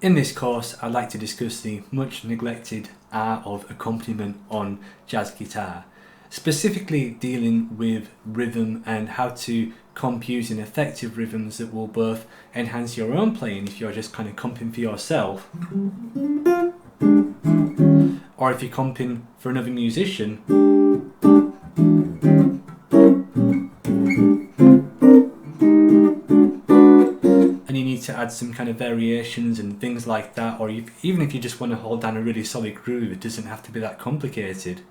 In this course, I'd like to discuss the much neglected art of accompaniment on jazz guitar, specifically dealing with rhythm and how to comp using effective rhythms that will both enhance your own playing if you're just kind of comping for yourself, or if you're comping for another musician, and you need to add some kind of variations and things like that, or even if you just want to hold down a really solid groove, it doesn't have to be that complicated.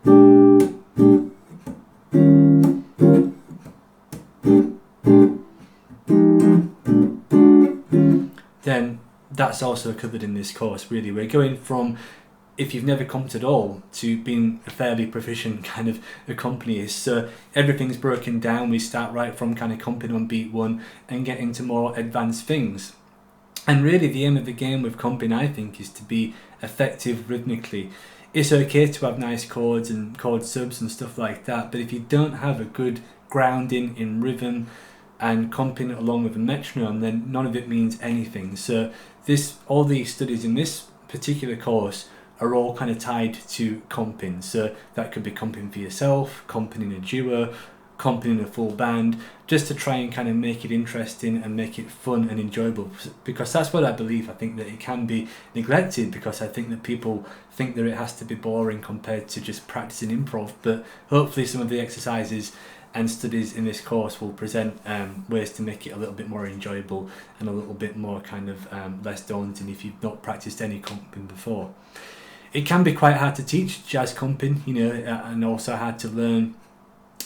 Then that's also covered in this course. Really, we're going from, if you've never comped at all, to being a fairly proficient kind of accompanist. So everything's broken down. We start right from kind of comping on beat one and get into more advanced things. And really the aim of the game with comping, I think, is to be effective rhythmically. It's okay to have nice chords and chord subs and stuff like that, but if you don't have a good grounding in rhythm and comping along with a metronome, then none of it means anything. So all these studies in this particular course are all kind of tied to comping. So that could be comping for yourself, comping in a duo, comping in a full band, just to try and kind of make it interesting and make it fun and enjoyable, because that's what I believe. I think that it can be neglected because I think that people think that it has to be boring compared to just practicing improv, but hopefully some of the exercises and studies in this course will present ways to make it a little bit more enjoyable and a little bit more kind of less daunting if you've not practiced any comping before. It can be quite hard to teach jazz comping, and also hard to learn,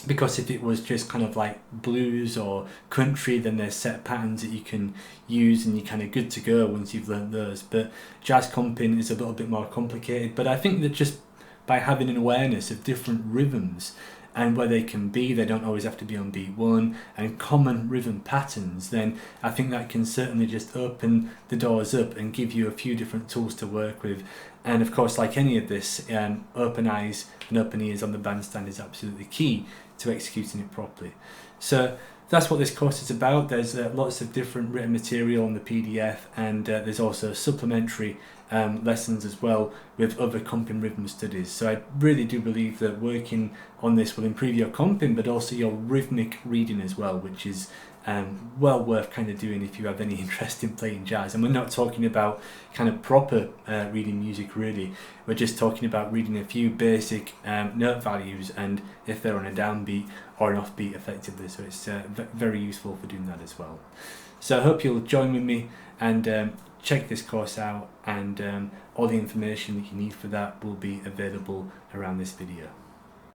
because if it was just kind of like blues or country, then there's set patterns that you can use and you're kind of good to go once you've learned those. But jazz comping is a little bit more complicated. But I think that just by having an awareness of different rhythms and where they can be, they don't always have to be on beat one, and common rhythm patterns, then I think that can certainly just open the doors up and give you a few different tools to work with. And of course, like any of this, open eyes and open ears on the bandstand is absolutely key to executing it properly. So that's what this course is about. There's lots of different written material on the PDF, and there's also supplementary lessons as well with other comping rhythm studies. So I really do believe that working on this will improve your comping, but also your rhythmic reading as well, which is well worth kind of doing if you have any interest in playing jazz. And we're not talking about kind of proper reading music really. We're just talking about reading a few basic note values and if they're on a downbeat or an offbeat effectively. So it's very useful for doing that as well. So I hope you'll join with me and check this course out, and all the information that you need for that will be available around this video.